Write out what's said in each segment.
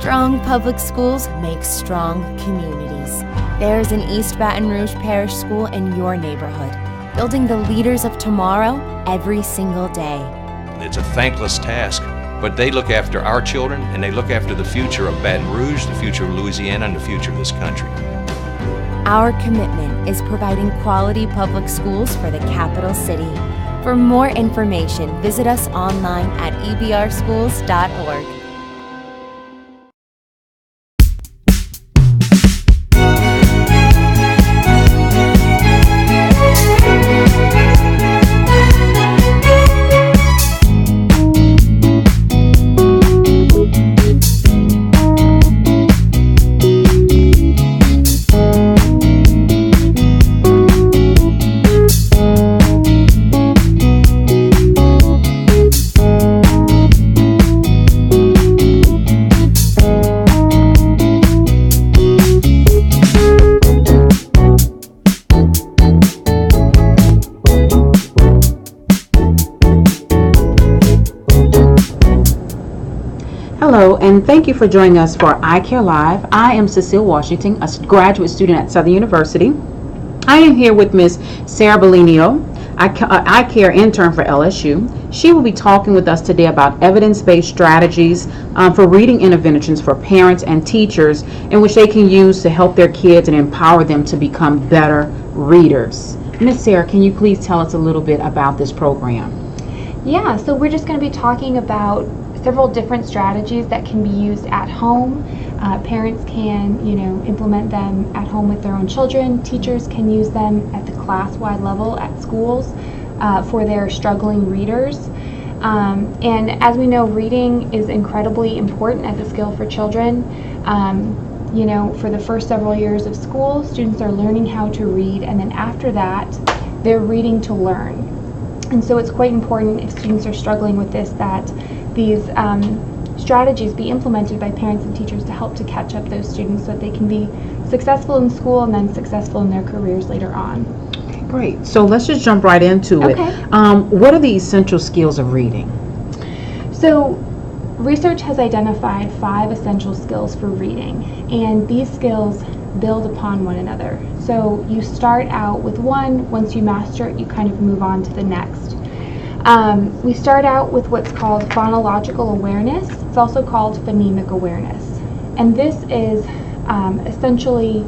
Strong public schools make strong communities. There's an East Baton Rouge Parish School in your neighborhood, building the leaders of tomorrow every single day. It's a thankless task, but they look after our children and they look after the future of Baton Rouge, the future of Louisiana, and the future of this country. Our commitment is providing quality public schools for the capital city. For more information, visit us online at ebrschools.org. Hello, and thank you for joining us for I Care Live. I am Cecile Washington, a graduate student at Southern University. I am here with Miss Sarah Bolognino, I Care intern for LSU. She will be talking with us today about evidence-based strategies for reading interventions for parents and teachers in which they can use to help their kids and empower them to become better readers. Miss Sarah, can you please tell us a little bit about this program? Yeah, so we're just going to be talking about several different strategies that can be used at home. Parents can, implement them at home with their own children. Teachers can use them at the class-wide level at schools for their struggling readers. And as we know, reading is incredibly important as a skill for children. For the first several years of school, students are learning how to read, and then after that, they're reading to learn. And so it's quite important, if students are struggling with this, that these strategies be implemented by parents and teachers to help to catch up those students so that they can be successful in school and then successful in their careers later on. Okay, great. So let's just jump right into it. What are the essential skills of reading? So research has identified 5 essential skills for reading, and these skills build upon one another. So you start out with one, once you master it, you kind of move on to the next. We start out with what's called phonological awareness. It's also called phonemic awareness. And this is essentially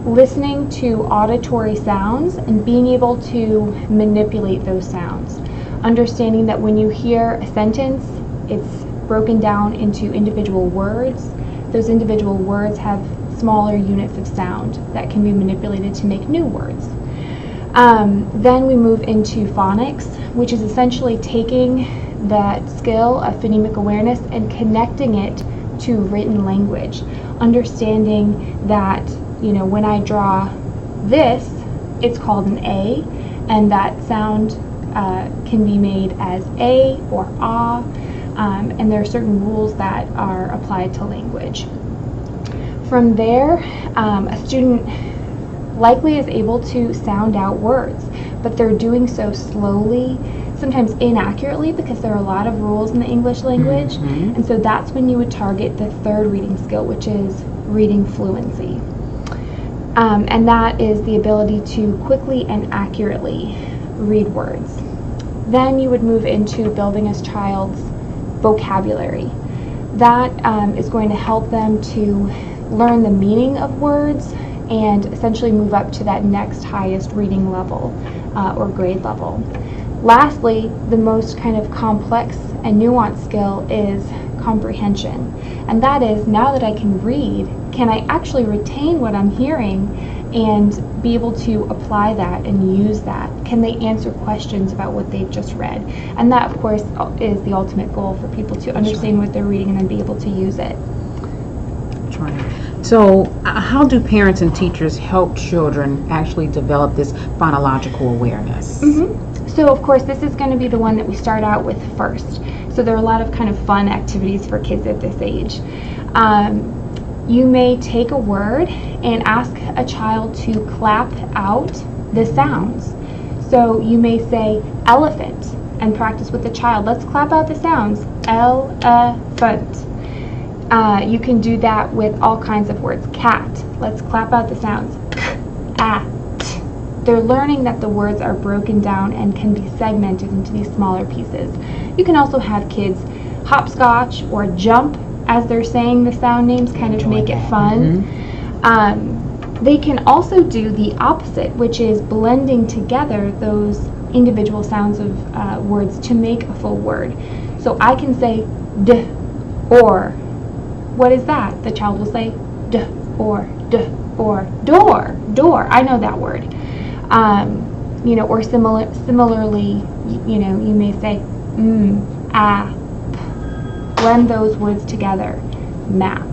listening to auditory sounds and being able to manipulate those sounds. Understanding that when you hear a sentence, it's broken down into individual words. Those individual words have smaller units of sound that can be manipulated to make new words. Then we move into phonics, which is essentially taking that skill of phonemic awareness and connecting it to written language. Understanding that, when I draw this, it's called an A, and that sound can be made as A or ah, and there are certain rules that are applied to language. From there, a student likely is able to sound out words, but they're doing so slowly, sometimes inaccurately, because there are a lot of rules in the English language. And so that's when you would target the third reading skill, which is reading fluency. And that is the ability to quickly and accurately read words. Then you would move into building a child's vocabulary. That is going to help them to learn the meaning of words and essentially move up to that next highest reading level or grade level. Lastly, the most kind of complex and nuanced skill is comprehension. And that is, now that I can read, can I actually retain what I'm hearing and be able to apply that and use that? Can they answer questions about what they've just read? And that, of course, is the ultimate goal for people to understand what they're reading and then be able to use it. That's right. So how do parents and teachers help children actually develop this phonological awareness? So of course this is going to be the one that we start out with first. So there are a lot of kind of fun activities for kids at this age. You may take a word and ask a child to clap out the sounds. So you may say elephant and practice with the child. Let's clap out the sounds. Elephant. You can do that with all kinds of words. Cat. Let's clap out the sounds. At. They're learning that the words are broken down and can be segmented into these smaller pieces. You can also have kids hopscotch or jump as they're saying the sound names, kind of make it fun. They can also do the opposite, which is blending together those individual sounds of words to make a full word. So I can say d, or. What is that? The child will say d, or door, door. I know that word. Or similarly, you may say app. Blend those words together. Map.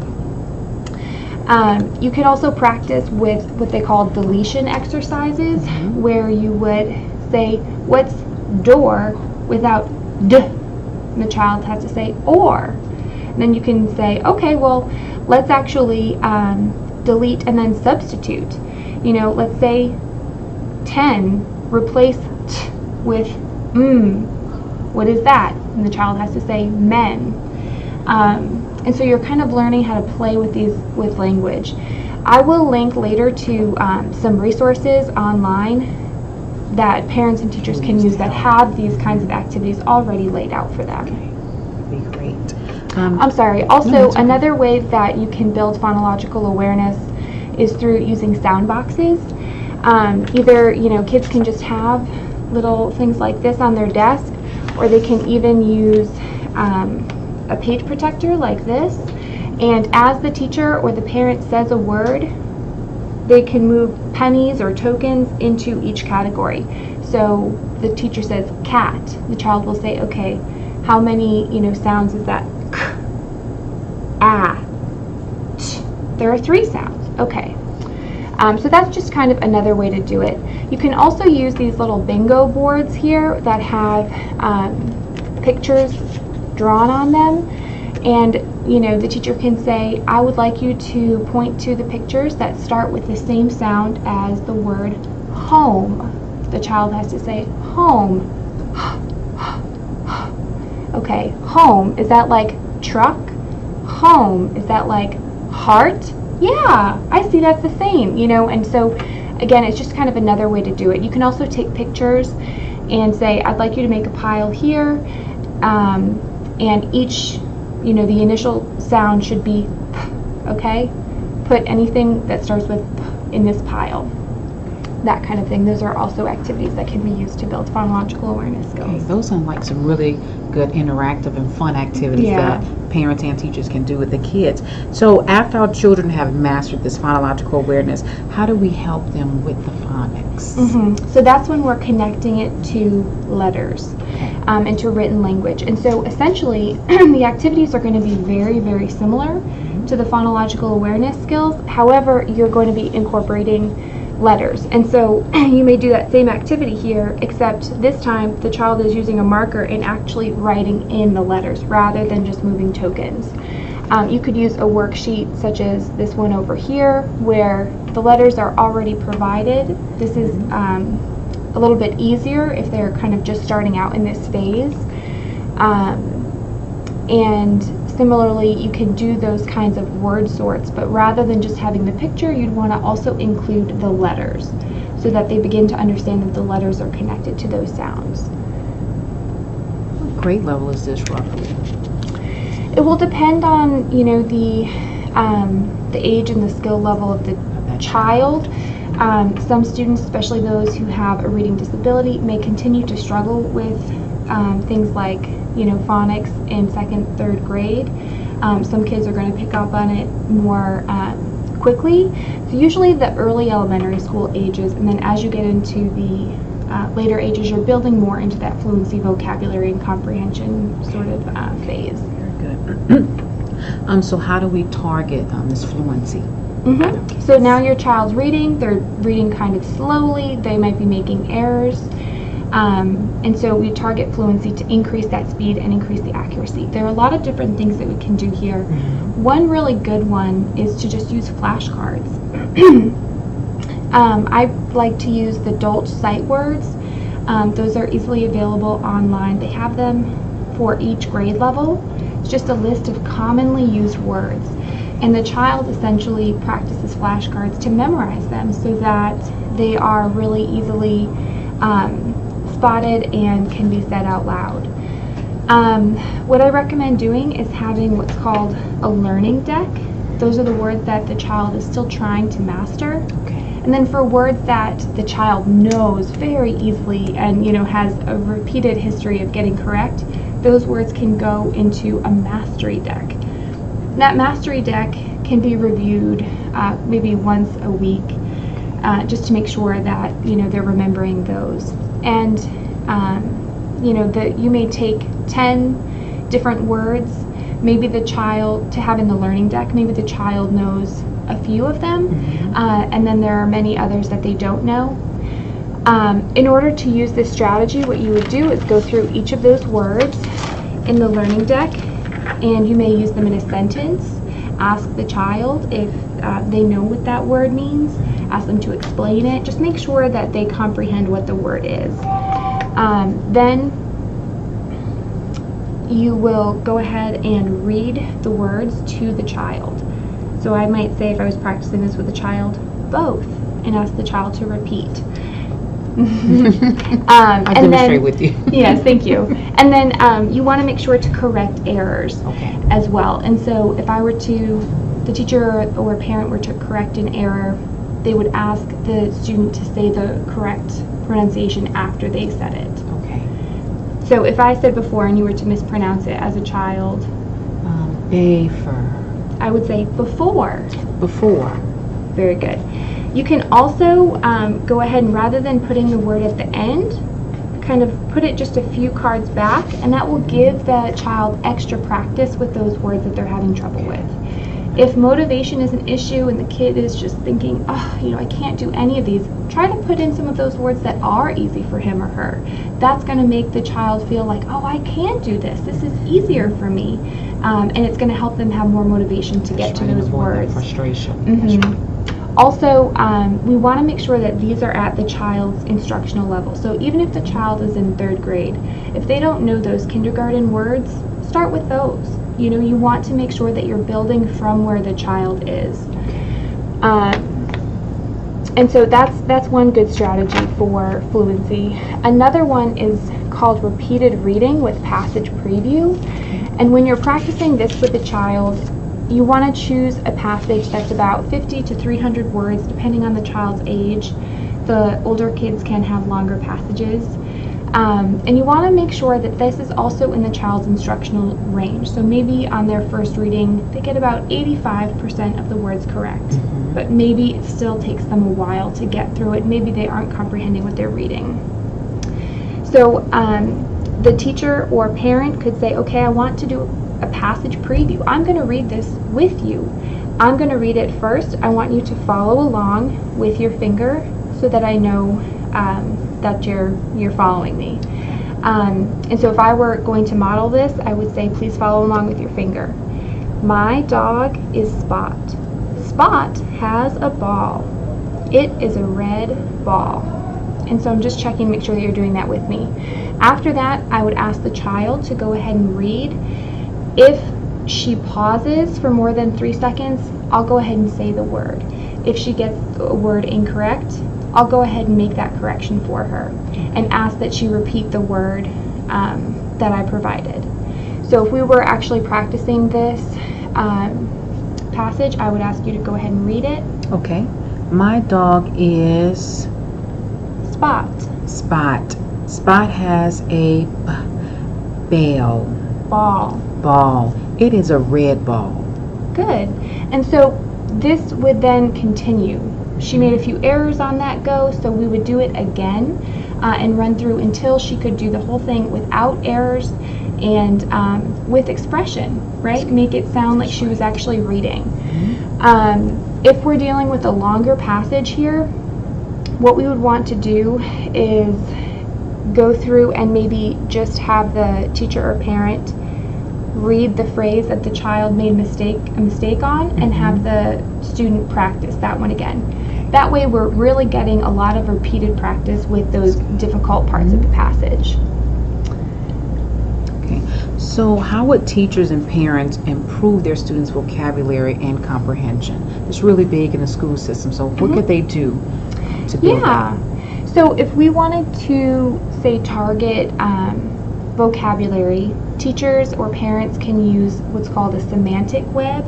You could also practice with what they call deletion exercises, where you would say, what's door without d? And the child has to say or. And then you can say, okay, well, let's actually delete and then substitute. Let's say 10, replace t with What is that? And the child has to say men. And so you're kind of learning how to play with language. I will link later to some resources online that parents and teachers can use that have these kinds of activities already laid out for them. That'd be great. I'm sorry. Also, another way that you can build phonological awareness is through using sound boxes. Either, kids can just have little things like this on their desk, or they can even use a page protector like this. And as the teacher or the parent says a word, they can move pennies or tokens into each category. So the teacher says cat. The child will say, okay, how many sounds is that? K, a, t. There are 3 sounds. Okay. So that's just kind of another way to do it. You can also use these little bingo boards here that have pictures drawn on them. And, the teacher can say, I would like you to point to the pictures that start with the same sound as the word home. The child has to say home. Okay, home, is that like truck? Home, is that like heart? Yeah, I see that's the same, and so again, it's just kind of another way to do it. You can also take pictures and say, I'd like you to make a pile here, and each, the initial sound should be p, okay? Put anything that starts with p in this pile. That kind of thing. Those are also activities that can be used to build phonological awareness skills. Okay, those sound like some really good interactive and fun activities that parents and teachers can do with the kids. So after our children have mastered this phonological awareness, how do we help them with the phonics? So that's when we're connecting it to letters and to written language. And so essentially the activities are going to be very, very similar to the phonological awareness skills. However, you're going to be incorporating letters. And so you may do that same activity here, except this time the child is using a marker and actually writing in the letters rather than just moving tokens. You could use a worksheet such as this one over here where the letters are already provided. This is a little bit easier if they're kind of just starting out in this phase. And similarly, you can do those kinds of word sorts, but rather than just having the picture, you'd want to also include the letters so that they begin to understand that the letters are connected to those sounds. What grade level is this roughly? It will depend on, the age and the skill level of the child. Some students, especially those who have a reading disability, may continue to struggle with things like phonics in 2nd, 3rd grade. Some kids are going to pick up on it more quickly. So usually the early elementary school ages, and then as you get into the later ages, you're building more into that fluency, vocabulary, and comprehension sort of phase. Very good. So how do we target this fluency? So now your child's reading, they're reading kind of slowly, they might be making errors. And so we target fluency to increase that speed and increase the accuracy. There are a lot of different things that we can do here. One really good one is to just use flashcards. I like to use the Dolch sight words. Those are easily available online. They have them for each grade level. It's just a list of commonly used words. And the child essentially practices flashcards to memorize them so that they are really easily spotted and can be said out loud. What I recommend doing is having what's called a learning deck. Those are the words that the child is still trying to master. And then for words that the child knows very easily and has a repeated history of getting correct, those words can go into a mastery deck. That mastery deck can be reviewed maybe once a week just to make sure that they're remembering those. And you may take 10 different words. Maybe the child, to have in the learning deck, maybe the child knows a few of them, and then there are many others that they don't know. In order to use this strategy, what you would do is go through each of those words in the learning deck, and you may use them in a sentence. Ask the child if they know what that word means. Ask them to explain it. Just make sure that they comprehend what the word is. Then you will go ahead and read the words to the child. So I might say, if I was practicing this with a child, both, and ask the child to repeat. I'll demonstrate with you. Yes, thank you. And then you want to make sure to correct errors as well. And so if I were to, the teacher or parent were to correct an error, they would ask the student to say the correct pronunciation after they said it. So if I said before and you were to mispronounce it as a child, Bafer. I would say before. Before. Very good. You can also go ahead and, rather than putting the word at the end, kind of put it just a few cards back, and that will give the child extra practice with those words that they're having trouble with. If motivation is an issue and the kid is just thinking, I can't do any of these, try to put in some of those words that are easy for him or her. That's going to make the child feel like, I can do this. This is easier for me. And it's going to help them have more motivation to get to those words. Frustration. Mm-hmm. Also, we want to make sure that these are at the child's instructional level. So even if the child is in 3rd grade, if they don't know those kindergarten words, start with those. You want to make sure that you're building from where the child is. And so that's one good strategy for fluency. Another one is called repeated reading with passage preview. And when you're practicing this with a child, you want to choose a passage that's about 50 to 300 words, depending on the child's age. The older kids can have longer passages. And you want to make sure that this is also in the child's instructional range. So maybe on their first reading, they get about 85% of the words correct. But maybe it still takes them a while to get through it. Maybe they aren't comprehending what they're reading. So the teacher or parent could say, okay, I want to do a passage preview. I'm going to read this with you. I'm going to read it first. I want you to follow along with your finger so that I know that you're following me. And so if I were going to model this, I would say, please follow along with your finger. My dog is Spot. Spot has a ball. It is a red ball. And so I'm just checking to make sure that you're doing that with me. After that, I would ask the child to go ahead and read. If she pauses for more than 3 seconds, I'll go ahead and say the word. If she gets a word incorrect, I'll go ahead and make that correction for her and ask that she repeat the word that I provided. So if we were actually practicing this passage, I would ask you to go ahead and read it. Okay. My dog is Spot. Spot. Spot has a ball. It is a red ball. Good. And so this would then continue. She made a few errors on that go, so we would do it again and run through until she could do the whole thing without errors and with expression, right? Make it sound like she was actually reading. If we're dealing with a longer passage here, what we would want to do is go through and maybe just have the teacher or parent read the phrase that the child made a mistake on and have the student practice that one again. That way we're really getting a lot of repeated practice with those difficult parts of the passage. Okay, So how would teachers and parents improve their students' vocabulary and comprehension? It's really big in the school system, so what could they do to build that? So if we wanted to, say, target vocabulary, teachers or parents can use what's called a semantic web.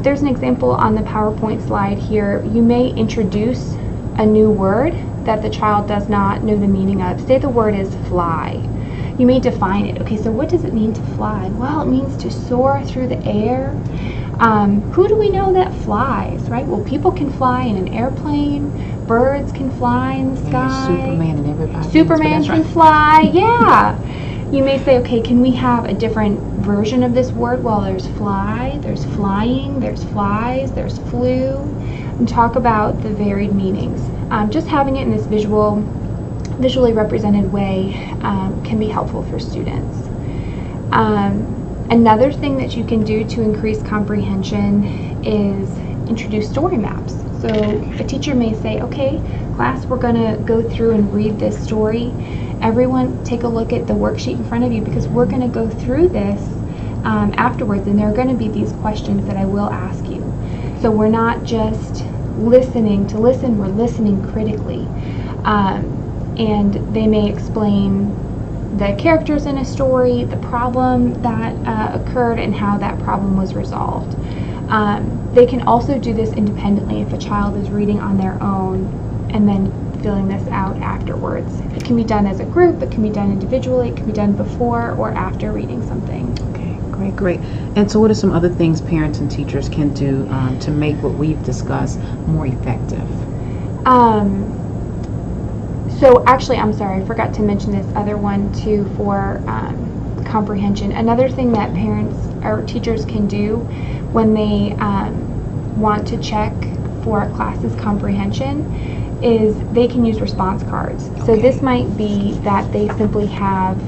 There's an example on the PowerPoint slide here. You may introduce a new word that the child does not know the meaning of. Say the word is fly. You may define it. Okay, so what does it mean to fly? Well, it means to soar through the air. Who do we know that flies, right? Well, people can fly in an airplane. Birds can fly in the sky. Superman and everybody. Superman can fly, yeah. You may say, okay, can we have a different version of this word? Well, there's fly, there's flying, there's flies, there's flew, and talk about the varied meanings. Just having it in this visually represented way can be helpful for students. Another thing that you can do to increase comprehension is introduce story maps. So a teacher may say, okay, class, we're going to go through and read this story. Everyone take a look at the worksheet in front of you, because we're going to go through this afterwards, and there are going to be these questions that I will ask you. So we're not just listening to listen, we're listening critically. And they may explain the characters in a story, the problem that occurred, and how that problem was resolved. They can also do this independently if a child is reading on their own and then filling this out afterwards. It can be done as a group, it can be done individually, it can be done before or after reading something. Okay, great. And so what are some other things parents and teachers can do to make what we've discussed more effective? So actually, I'm sorry, I forgot to mention this other one too for comprehension. Another thing that parents or teachers can do when they want to check for a class's comprehension is they can use response cards. So this might be that they simply have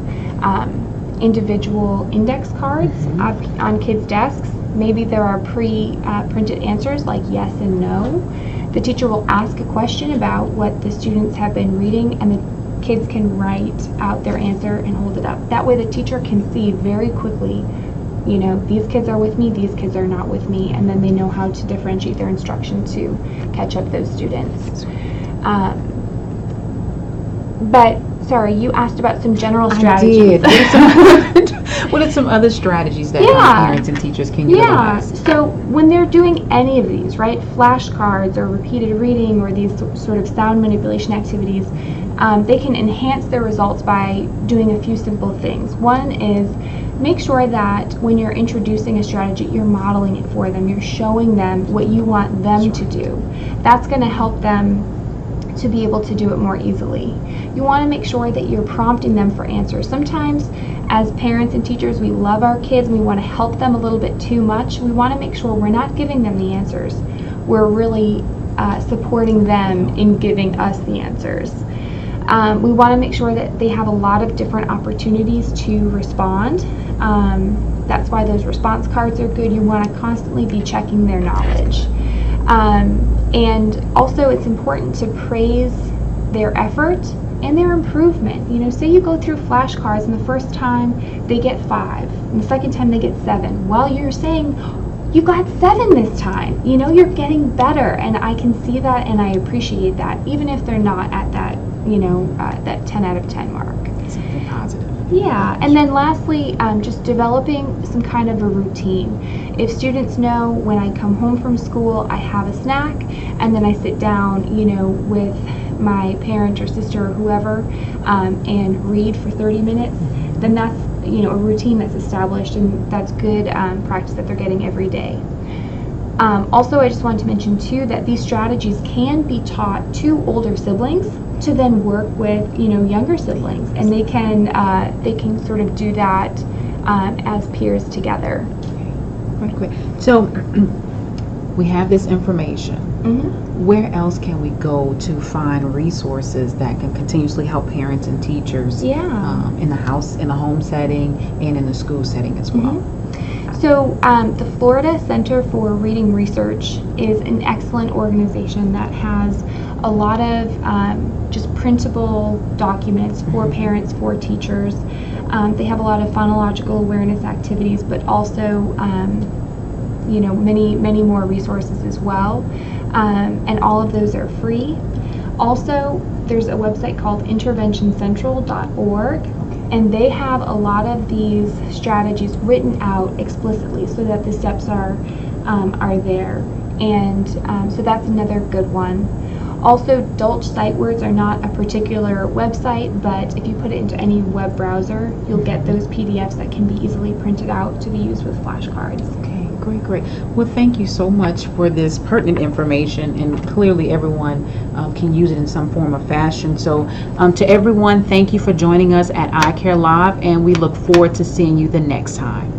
individual index cards on kids' desks. Maybe there are pre-printed answers like yes and no. The teacher will ask a question about what the students have been reading, and the kids can write out their answer and hold it up. That way the teacher can see very quickly, you know, these kids are with me, these kids are not with me, and then they know how to differentiate their instruction to catch up those students. But sorry, you asked about some general strategies. I did. What are some other strategies that parents and teachers can utilize? So when they're doing any of these, right, flashcards or repeated reading or these sort of sound manipulation activities, they can enhance their results by doing a few simple things. One is make sure that when you're introducing a strategy, you're modeling it for them. You're showing them what you want them to do. That's going to help them to be able to do it more easily. You want to make sure that you're prompting them for answers. Sometimes as parents and teachers, we love our kids and we want to help them a little bit too much. We want to make sure we're not giving them the answers. We're really supporting them in giving us the answers. We want to make sure that they have a lot of different opportunities to respond. That's why those response cards are good. You want to constantly be checking their knowledge. And also it's important to praise their effort and their improvement. You know, say you go through flashcards and the first time they get 5 and the second time they get 7. Well, you're saying you got 7 this time. You know, you're getting better, and I can see that and I appreciate that, even if they're not at that, you know, that 10 out of 10 mark. Something positive. Yeah, and then lastly, just developing some kind of a routine. If students know when I come home from school, I have a snack, and then I sit down, you know, with my parent or sister or whoever, and read for 30 minutes, then that's, you know, a routine that's established, and that's good practice that they're getting every day. Also, I just wanted to mention too that these strategies can be taught to older siblings to then work with, you know, younger siblings, and they can sort of do that as peers together. Right, great. So we have this information. Where else can we go to find resources that can continuously help parents and teachers in the house, in the home setting, and in the school setting as well? So the Florida Center for Reading Research is an excellent organization that has a lot of just printable documents for parents, for teachers. They have a lot of phonological awareness activities, but also many more resources as well. And all of those are free. Also, there's a website called interventioncentral.org, and they have a lot of these strategies written out explicitly so that the steps are there. And so that's another good one. Also, Dolch sight words are not a particular website, but if you put it into any web browser, you'll get those PDFs that can be easily printed out to be used with flashcards. Okay, great. Well, thank you so much for this pertinent information, and clearly everyone can use it in some form or fashion. So to everyone, thank you for joining us at iCare Live, and we look forward to seeing you the next time.